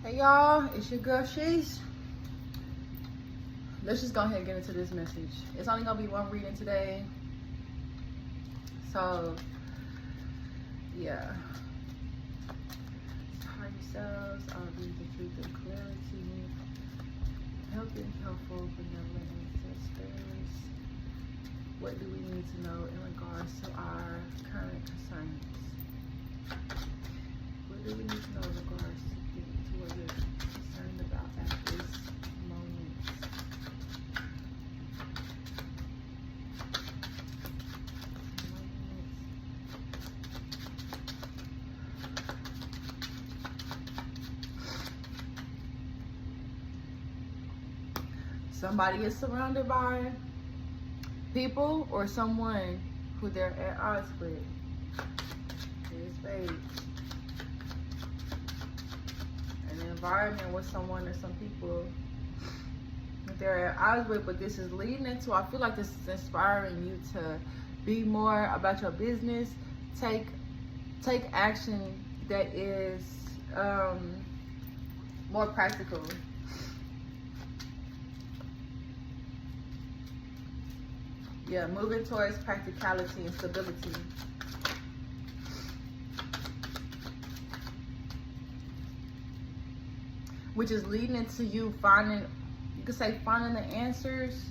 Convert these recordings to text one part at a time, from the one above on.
Hey y'all, it's your girl Sheesh. Let's just go ahead and get into this message. It's only gonna be one reading today. So yeah. Hide yourselves, read the truth and clarity. Helping, helpful, benevolent, ancestors. What do we need to know in regards to our current concerns? What do we need to know in regards to what we're concerned about at this moment? Somebody is surrounded by people or someone who they're at odds with. Here's spades. An environment with someone or some people that they're at odds with, but this is leading into, I feel like this is inspiring you to be more about your business, take action that is more practical. Yeah, moving towards practicality and stability. Which is leading into you finding, you could say finding the answers.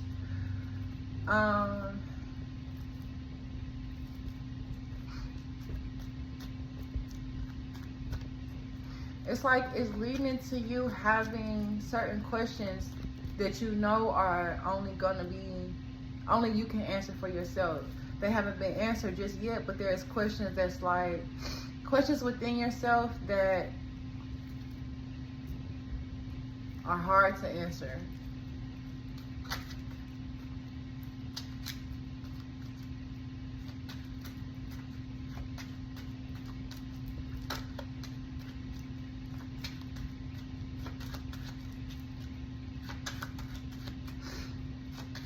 It's like it's leading into you having certain questions that you know are only you can answer for yourself. They haven't been answered just yet, but there's questions that's like questions within yourself that are hard to answer.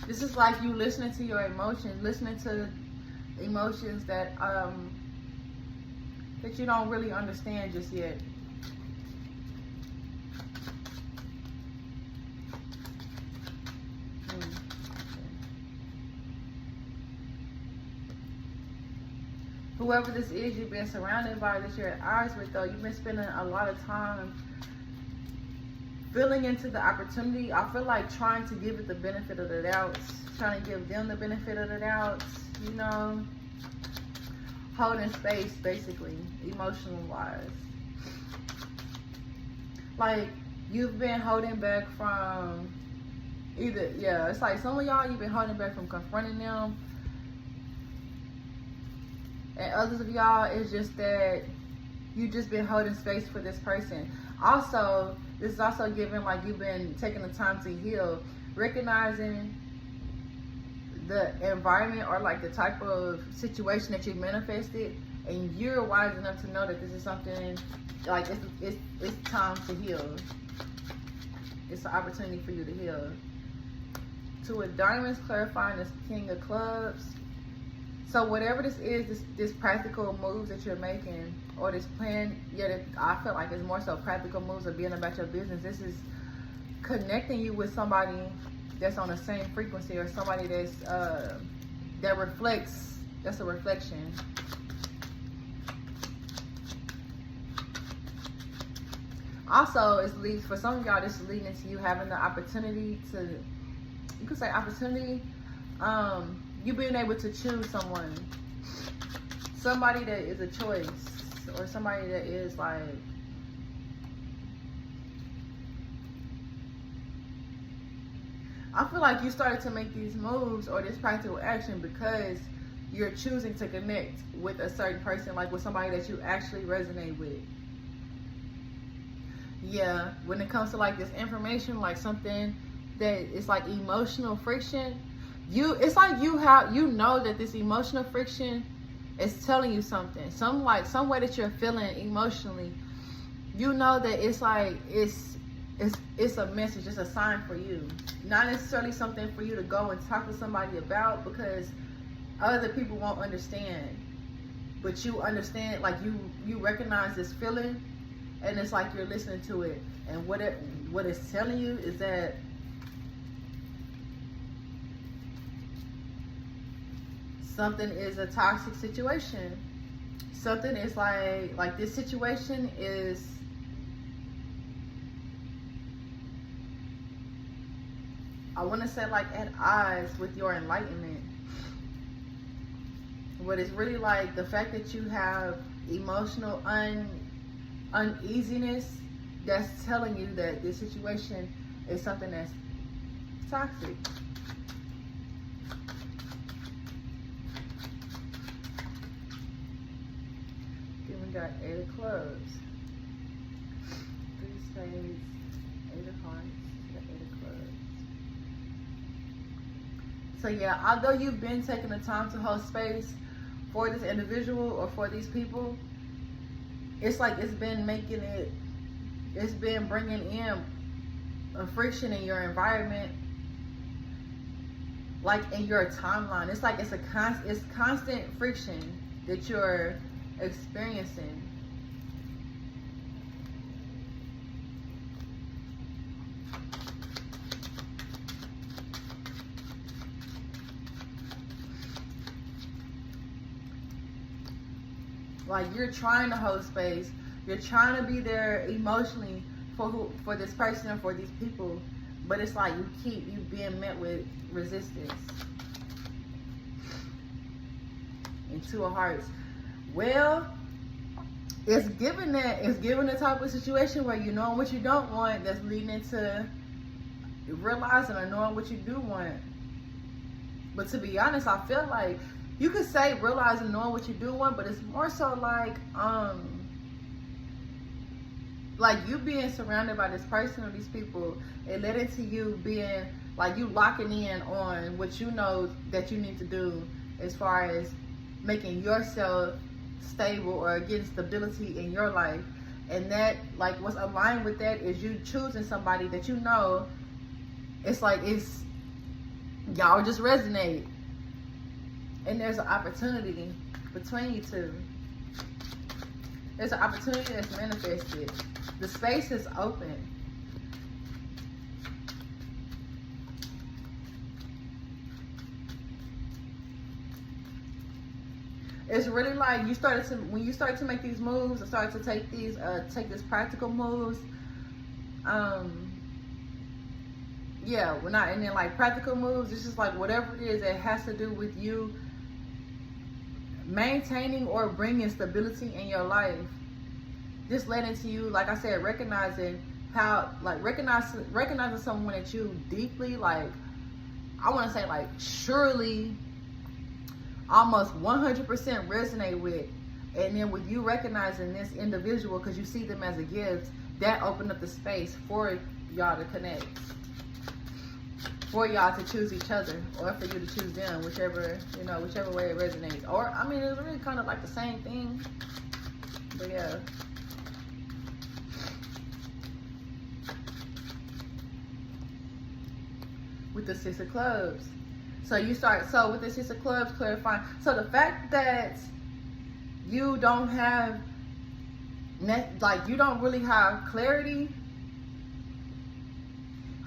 This is like you listening to your emotions, listening to emotions that that you don't really understand just yet. Whoever this is you've been surrounded by, that you're at odds with, though, you've been spending a lot of time feeling into the opportunity. I feel like trying to give it the benefit of the doubt, trying to give them the benefit of the doubt, you know, holding space, basically, emotional wise. Like, you've been holding back from either, yeah, it's like some of y'all, you've been holding back from confronting them. And others of y'all, it's just that you just been holding space for this person. Also, this is also giving like you've been taking the time to heal, recognizing the environment or like the type of situation that you manifested, and you're wise enough to know that this is something like it's time to heal. It's an opportunity for you to heal. Two of Diamonds, clarifying this King of Clubs. So whatever this is, this practical moves that you're making, or this plan, I feel like it's more so practical moves of being about your business. This is connecting you with somebody that's on the same frequency, or somebody that's that reflects. That's a reflection. Also, it's leads for some of y'all. This is leading into you having the opportunity to, you could say opportunity. You being able to choose somebody that is a choice, or somebody that is like, I feel like you started to make these moves or this practical action because you're choosing to connect with a certain person, like with somebody that you actually resonate with. Yeah, when it comes to like this information, like something that is like emotional friction, it's like you know that this emotional friction is telling you something, some way that you're feeling emotionally. You know that it's like it's a message, it's a sign for you, not necessarily something for you to go and talk to somebody about, because other people won't understand, but you understand, like you recognize this feeling, and it's like you're listening to it, and what it's telling you is that something is a toxic situation. Something is like this situation is, I want to say, like at odds with your enlightenment. But it's really like the fact that you have emotional uneasiness that's telling you that this situation is something that's toxic. Then we got 8 of clubs, 3 spades, 8 of hearts, 8 of clubs. So yeah, although you've been taking the time to hold space for this individual or for these people, it's like it's been bringing in a friction in your environment, like in your timeline. It's like it's constant friction that you're experiencing. Like you're trying to hold space, you're trying to be there emotionally for this person or for these people, but it's like you being met with resistance. And 2 of hearts. Well, it's given the type of situation where you know what you don't want, that's leading into realizing or knowing what you do want. But to be honest, I feel like you could say realizing knowing what you do want, but it's more so like you being surrounded by this person or these people, it led into you being like you locking in on what you know that you need to do as far as making yourself stable or getting stability in your life. And that, like, what's aligned with that is you choosing somebody that you know it's like y'all just resonate, and there's an opportunity between you two. There's an opportunity that's manifested. The space is open. It's really like when you started to make these moves, and started to take this practical moves. Yeah, and then like practical moves, it's just like whatever it is that has to do with you maintaining or bringing stability in your life. Just letting to you, like I said, recognizing how, like recognizing someone that you deeply, like, I want to say, like, surely almost 100% resonate with. And then with you recognizing this individual because you see them as a gift, that opened up the space for y'all to connect, for y'all to choose each other, or for you to choose them, whichever way it resonates. Or, I mean, it's really kind of like the same thing, but yeah. With the 6 of clubs. So with the 6 of clubs, clarifying. So the fact that you don't have, like, you don't really have clarity,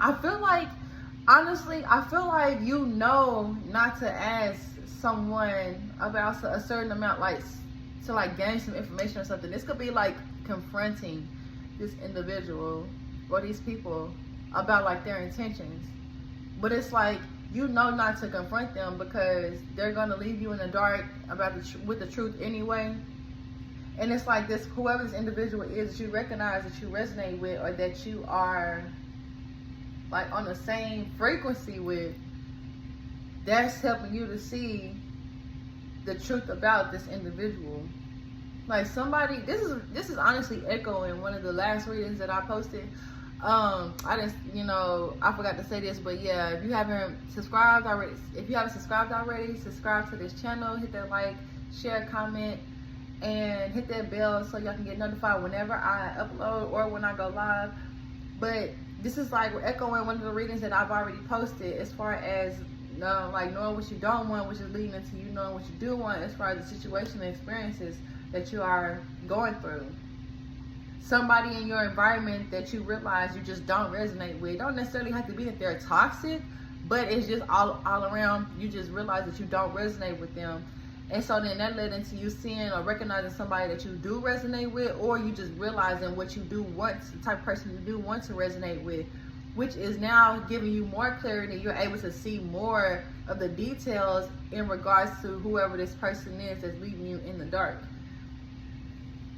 I feel like, honestly, I feel like you know not to ask someone about a certain amount, like, to like gain some information or something. This could be like confronting this individual or these people about like their intentions. But it's like, you know not to confront them because they're going to leave you in the dark about with the truth anyway. And it's like this, whoever this individual is that you recognize, that you resonate with, or that you are like on the same frequency with, that's helping you to see the truth about this individual. Like somebody, this is honestly echoing one of the last readings that I posted. I forgot to say this, but yeah, if you haven't subscribed already, subscribe to this channel, hit that like, share, comment, and hit that bell so y'all can get notified whenever I upload or when I go live. But this is like, we're echoing one of the readings that I've already posted as far as like knowing what you don't want, which is leading into you knowing what you do want as far as the situation and experiences that you are going through. somebody in your environment that you realize you just don't resonate with. It don't necessarily have to be that they're toxic, but it's just all around, you just realize that you don't resonate with them. And so then that led into you seeing or recognizing somebody that you do resonate with, or you just realizing what you do want, the type of person you do want to resonate with, which is now giving you more clarity. You're able to see more of the details in regards to whoever this person is that's leaving you in the dark.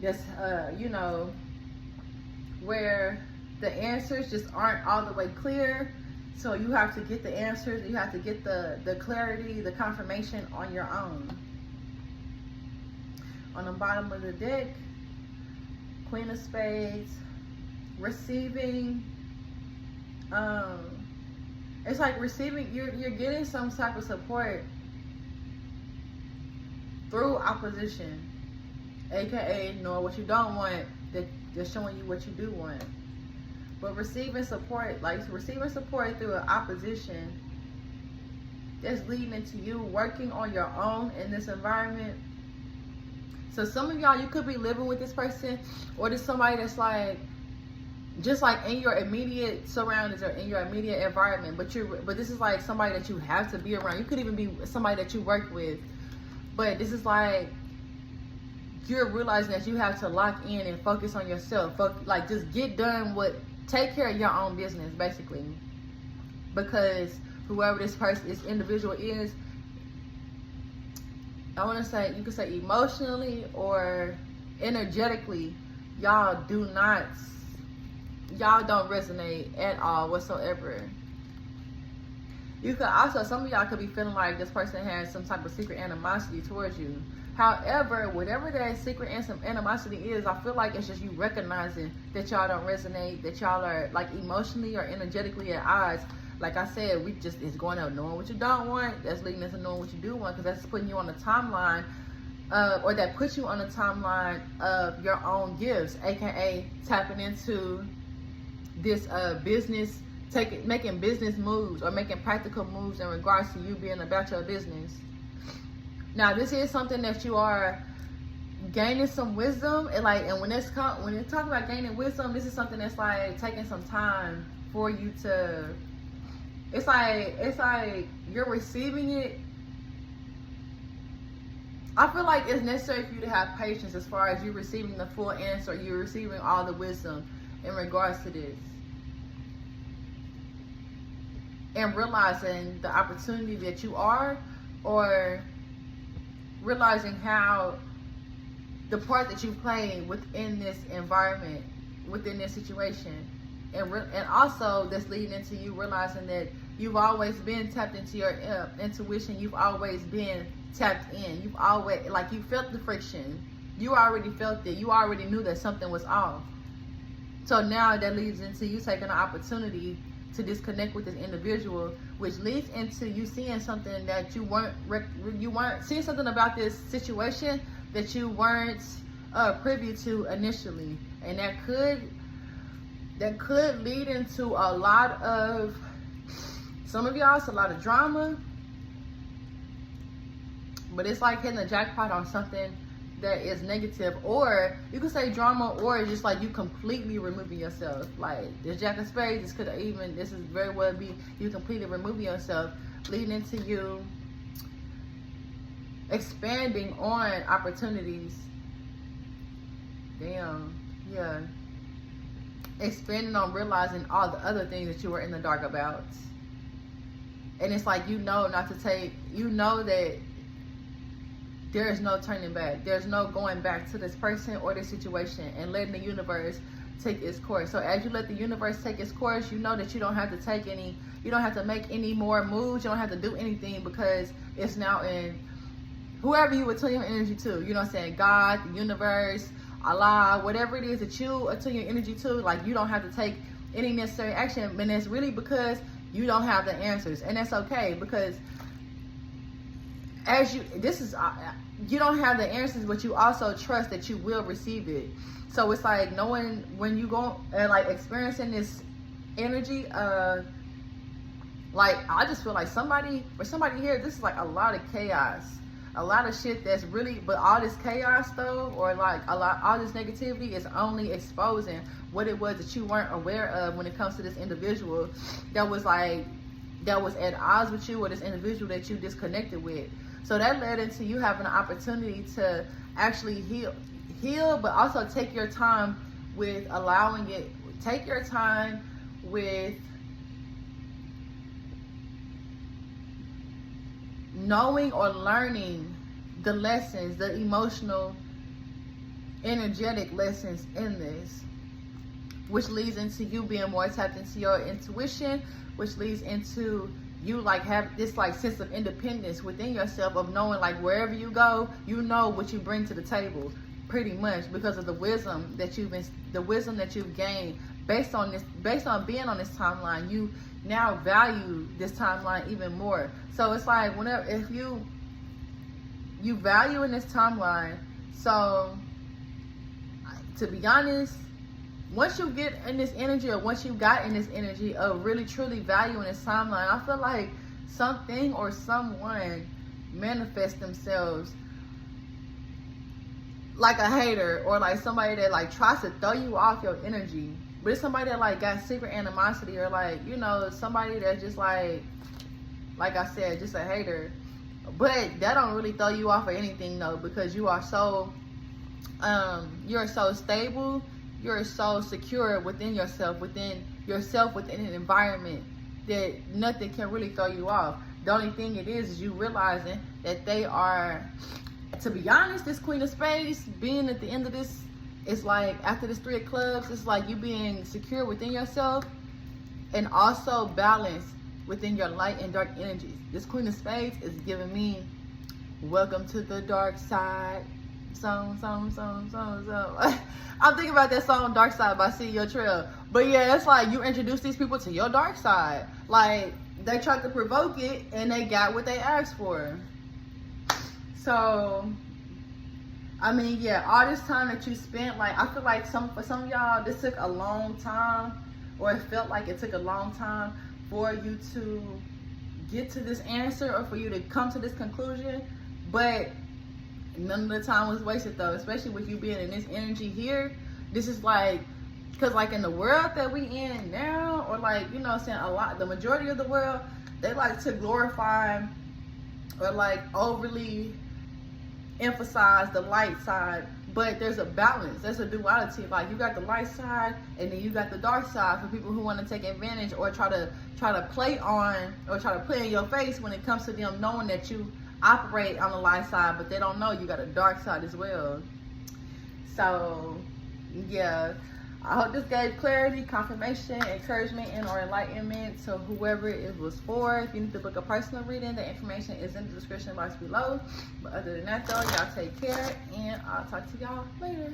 Just, you know, where the answers just aren't all the way clear. So you have to get the answers, you have to get the clarity, the confirmation on your own. On the bottom of the deck, Queen of Spades, receiving, it's like receiving, you're getting some type of support through opposition, aka knowing what you don't want, that's showing you what you do want. But receiving support, like receiving support through an opposition, that's leading into you working on your own in this environment. So some of y'all, you could be living with this person, or there's somebody that's like, just like in your immediate surroundings or in your immediate environment, but this is like somebody that you have to be around. You could even be somebody that you work with, but this is like, you're realizing that you have to lock in and focus on yourself. Like just get done with, take care of your own business, basically. Because whoever this person, this individual is, I want to say, you could say emotionally or energetically, y'all don't resonate at all whatsoever. You could also, some of y'all could be feeling like this person has some type of secret animosity towards you. However, whatever that secret animosity is, I feel like it's just you recognizing that y'all don't resonate, that y'all are like emotionally or energetically at odds. Like I said, it's going out knowing what you don't want. That's leading into knowing what you do want, because that's putting you on the timeline, or that puts you on the timeline of your own gifts, aka tapping into this business, making business moves or making practical moves in regards to you being about your business. Now, this is something that you are gaining some wisdom, and when you talk about gaining wisdom, this is something that's like taking some time for you to. It's like you're receiving it. I feel like it's necessary for you to have patience as far as you receiving the full answer. You're receiving all the wisdom in regards to this, and realizing the opportunity that you are, or realizing how the part that you play within this environment, within this situation, and also that's leading into you realizing that you've always been tapped into your intuition. You've always been tapped in. You've always, like, you felt the friction. You already felt it. You already knew that something was off. So now that leads into you taking an opportunity to disconnect with this individual, which leads into you seeing something that you weren't seeing something about this situation that you weren't privy to initially, and that could lead into a lot of, some of y'all, it's a lot of drama, but it's like hitting a jackpot on something that is negative, or you could say drama, or just like you completely removing yourself. Like this Jack of Spades, this is very well be you completely removing yourself, leading into you expanding on opportunities. Damn, yeah. Expanding on realizing all the other things that you were in the dark about. And it's like, not to take, that there is no turning back. There's no going back to this person or this situation, and letting the universe take its course. So as you let the universe take its course, you know that you don't have to make any more moves. You don't have to do anything, because it's now in whoever you attune your energy to. You know what I'm saying? God, the universe, Allah, whatever it is that you attune your energy to, like, you don't have to take any necessary action. And it's really because you don't have the answers. And that's okay, because you don't have the answers, but you also trust that you will receive it. So it's like knowing when you go and like experiencing this energy, like I just feel like somebody here, this is like a lot of chaos, a lot of shit that's really, but all this chaos though, or like all this negativity is only exposing what it was that you weren't aware of when it comes to this individual that was at odds with you, or this individual that you disconnected with. So that led into you having an opportunity to actually heal, but also take your time with allowing it. Take your time with knowing or learning the lessons, the emotional, energetic lessons in this, which leads into you being more tapped into your intuition, which leads into you like have this like sense of independence within yourself, of knowing like wherever you go, you know what you bring to the table, pretty much because of the wisdom that you've gained based on being on this timeline. You now value this timeline even more. So it's like if you value in this timeline. So to be honest, once you get in this energy, or once you got in this energy of really truly valuing this timeline, I feel like something or someone manifests themselves like a hater, or like somebody that like tries to throw you off your energy. But it's somebody that like got secret animosity, or like, you know, somebody that's just like I said, just a hater. But that don't really throw you off or anything though, because you are so you're so stable, you're so secure within yourself, within an environment that nothing can really throw you off. The only thing it is you realizing that they are, to be honest, this Queen of Spades being at the end of this, it's like after this 3 of Clubs, it's like you being secure within yourself and also balanced within your light and dark energies. This Queen of Spades is giving me welcome to the dark side. Song. I'm thinking about that song Dark Side by CEO Trail. But yeah, it's like you introduce these people to your dark side. Like they tried to provoke it and they got what they asked for. So I mean, yeah, all this time that you spent, like I feel like for some of y'all this took a long time, or it felt like it took a long time for you to get to this answer, or for you to come to this conclusion. But none of the time was wasted though, especially with you being in this energy here. This is like, because like in the world that we in now, or like, you know what I'm saying, the majority of the world, they like to glorify or like overly emphasize the light side. But there's a balance, there's a duality. Like you got the light side and then you got the dark side for people who want to take advantage or try to play on, or try to play in your face when it comes to them knowing that you operate on the light side, but they don't know you got a dark side as well. So yeah, I hope this gave clarity, confirmation, encouragement, and or enlightenment to whoever it was for. If you need to book a personal reading, the information is in the description box below. But other than that though, y'all take care, and I'll talk to y'all later.